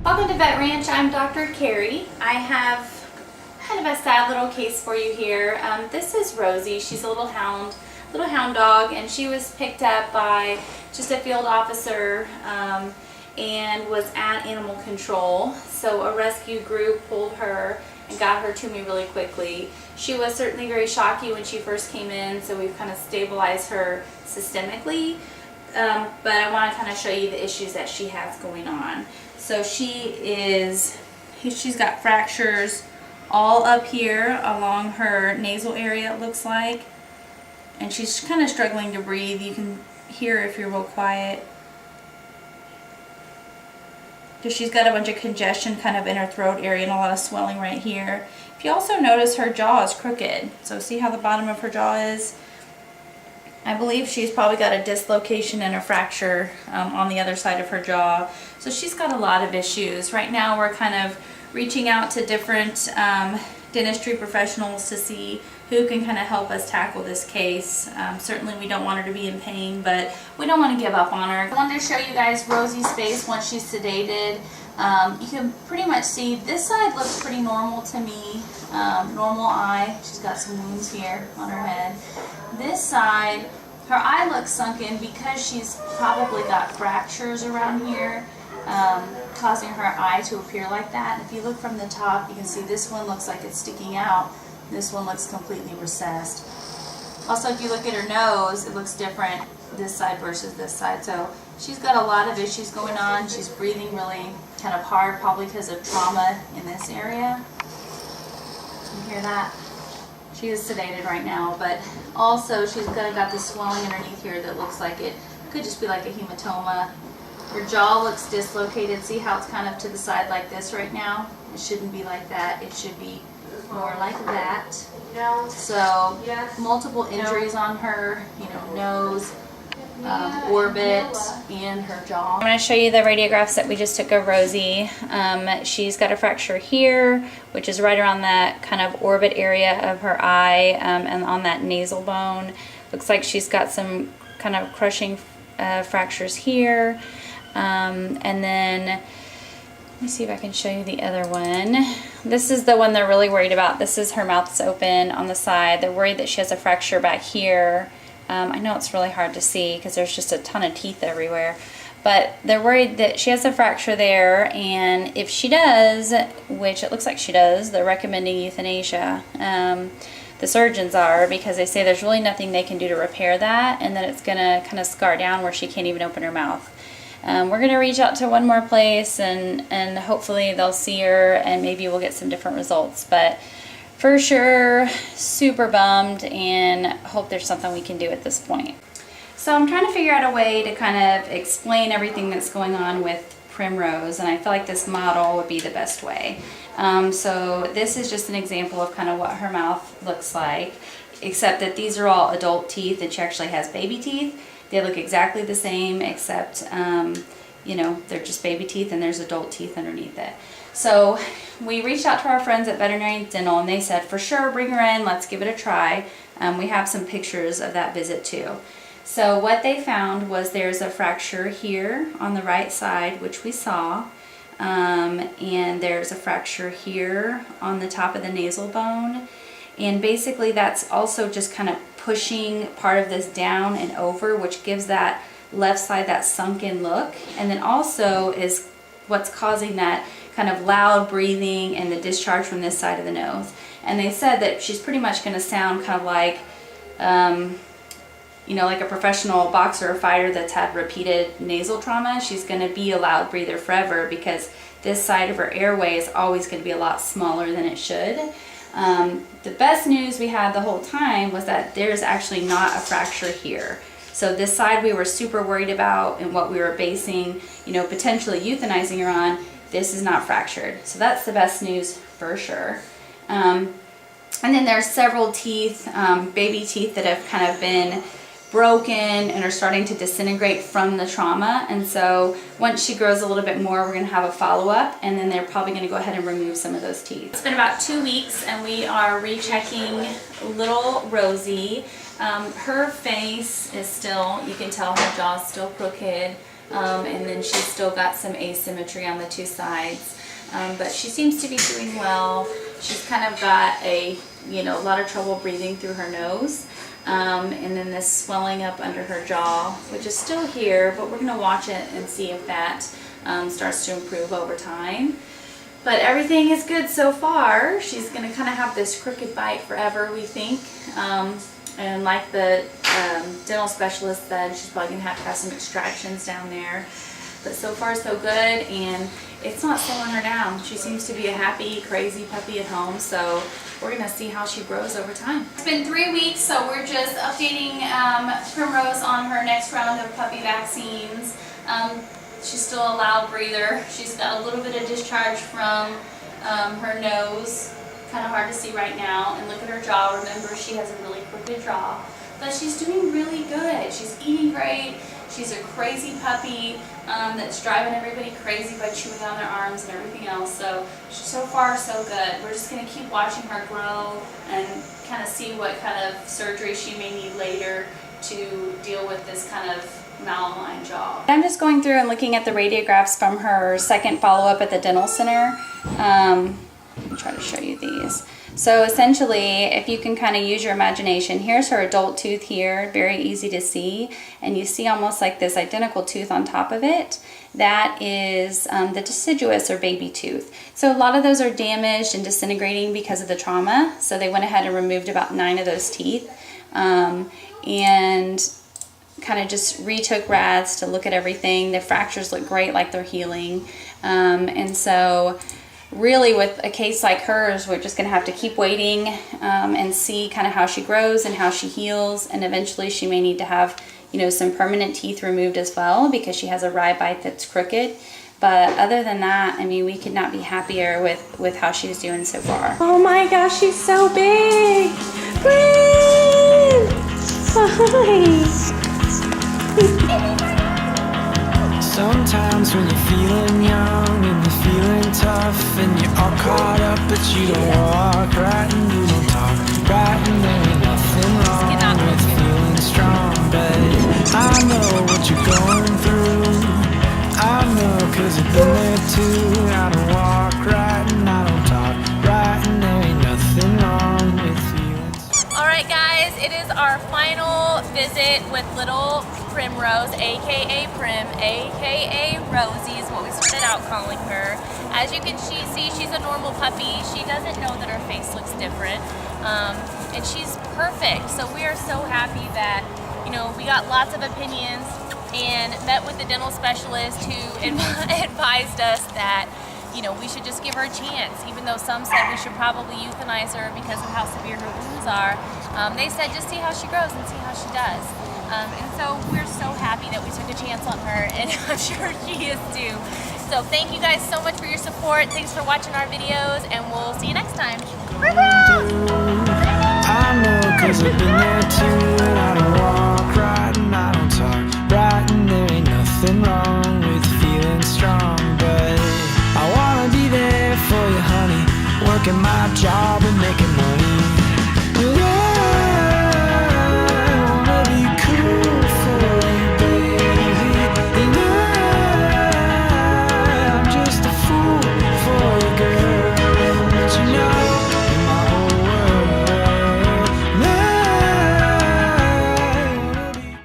Welcome to Vet Ranch. I'm Dr. Carrie. I have kind of a sad little case for you here. This is Rosie. She's a little hound dog, and she was picked up by just a field officer and was at animal control. So a rescue group pulled her and got her to me really quickly. She was certainly very shocky when she first came in, so we've kind of stabilized her systemically. But I want to kind of show you the issues that she has going on. So she's got fractures all up here along her nasal area, it looks like. And she's kind of struggling to breathe. You can hear if you're real quiet. Because she's got a bunch of congestion kind of in her throat area and a lot of swelling right here. If you also notice, her jaw is crooked. So see how the bottom of her jaw is? I believe she's probably got a dislocation and a fracture on the other side of her jaw. So she's got a lot of issues. Right now we're kind of reaching out to different dentistry professionals to see who can kind of help us tackle this case. Certainly we don't want her to be in pain, but we don't want to give up on her. I wanted to show you guys Rosie's face once she's sedated. You can pretty much see this side looks pretty normal to me. Normal eye. She's got some wounds here on her head. This side, her eye looks sunken because she's probably got fractures around here, causing her eye to appear like that. If you look from the top, you can see this one looks like it's sticking out. This one looks completely recessed. Also, if you look at her nose, it looks different this side versus this side. So she's got a lot of issues going on. She's breathing really kind of hard, probably because of trauma in this area. You hear that? She is sedated right now, but also she's got this swelling underneath here that looks like it could just be like a hematoma. Her jaw looks dislocated. See how it's kind of to the side like this right now? It shouldn't be like that. It should be more like that. So multiple injuries on her, nose, orbit, and her jaw. I'm going to show you the radiographs that we just took of Rosie. She's got a fracture here, which is right around that kind of orbit area of her eye, and on that nasal bone. Looks like she's got some kind of crushing fractures here. And then let me see if I can show you the other one. This is the one they're really worried about. This is her mouth's open on the side. They're worried that she has a fracture back here. I know it's really hard to see because there's just a ton of teeth everywhere. But they're worried that she has a fracture there, and if she does, which it looks like she does, they're recommending euthanasia. The surgeons are, because they say there's really nothing they can do to repair that, and that it's going to kind of scar down where she can't even open her mouth. We're going to reach out to one more place, and hopefully they'll see her, and maybe we'll get some different results. But for sure, super bummed, and hope there's something we can do at this point. So I'm trying to figure out a way to kind of explain everything that's going on with Primrose, and I feel like this model would be the best way. So this is just an example of kind of what her mouth looks like, except that these are all adult teeth and she actually has baby teeth. They look exactly the same, except, they're just baby teeth and there's adult teeth underneath it. So we reached out to our friends at Veterinary Dental, and they said, for sure, bring her in, let's give it a try. We have some pictures of that visit too. So what they found was there's a fracture here on the right side, which we saw, and there's a fracture here on the top of the nasal bone. And basically that's also just kind of pushing part of this down and over, which gives that left side that sunken look, and then also is what's causing that kind of loud breathing and the discharge from this side of the nose. And they said that she's pretty much going to sound kind of like, like a professional boxer or fighter that's had repeated nasal trauma. She's going to be a loud breather forever because this side of her airway is always going to be a lot smaller than it should. The best news we had the whole time was that there's actually not a fracture here. So this side we were super worried about, and what we were basing, potentially euthanizing her on, this is not fractured. So that's the best news for sure. And then there's several teeth, baby teeth that have kind of been broken and are starting to disintegrate from the trauma. And so once she grows a little bit more, we're going to have a follow-up, and then they're probably going to go ahead and remove some of those teeth. It's been about 2 weeks, and we are rechecking little Rosie. Her face is still, you can tell her jaw's still crooked, and then she's still got some asymmetry on the two sides. But she seems to be doing well. She's kind of got a lot of trouble breathing through her nose. And then this swelling up under her jaw, which is still here, but we're going to watch it and see if that starts to improve over time. But everything is good so far. She's going to kind of have this crooked bite forever, we think. And like the dental specialist said, she's probably going to have some extractions down there. But so far so good, and it's not slowing her down. She seems to be a happy, crazy puppy at home, so we're going to see how she grows over time. It's been 3 weeks, so we're just updating Primrose on her next round of puppy vaccines. She's still a loud breather. She's got a little bit of discharge from her nose. Kind of hard to see right now. And look at her jaw. Remember, she has a really crooked jaw. But she's doing really good. She's eating great. She's a crazy puppy that's driving everybody crazy by chewing on their arms and everything else. So far, so good. We're just going to keep watching her grow and kind of see what kind of surgery she may need later to deal with this kind of malaligned jaw. I'm just going through and looking at the radiographs from her second follow-up at the dental center. Let me try to show you these. So essentially, if you can kind of use your imagination, here's her adult tooth here, very easy to see, and you see almost like this identical tooth on top of it. That is the deciduous or baby tooth. So a lot of those are damaged and disintegrating because of the trauma, so they went ahead and removed about 9 of those teeth, and kind of just retook rads to look at everything. The fractures look great, like they're healing, and so really with a case like hers, we're just going to have to keep waiting and see kind of how she grows and how she heals, and eventually she may need to have some permanent teeth removed as well because she has a rye bite that's crooked. But other than that, I mean, we could not be happier with how she's doing so far. Oh my gosh, she's so big! Prim! Hi! Sometimes when you're feeling young and you're feeling tough and you're all caught up, but you don't walk right and you don't talk right, and there ain't nothing wrong with feeling strong, babe. I know what you're going through. I know 'cause I've been there too. I don't walk right and I don't talk right, and there ain't nothing wrong with feelings. Alright guys, it is our final visit with little Primrose, aka Prim, aka Rosie is what we started out calling her. As you can see, she's a normal puppy. She doesn't know that her face looks different, and she's perfect. So we are so happy that we got lots of opinions and met with the dental specialist who advised us that we should just give her a chance, even though some said we should probably euthanize her because of how severe her wounds are. They said just see how she grows and see how she does. And so we're so happy that we took a chance on her, and I'm sure she is too. So thank you guys so much for your support. Thanks for watching our videos, and we'll see you next time. I know 'cause I've been there too, and I don't want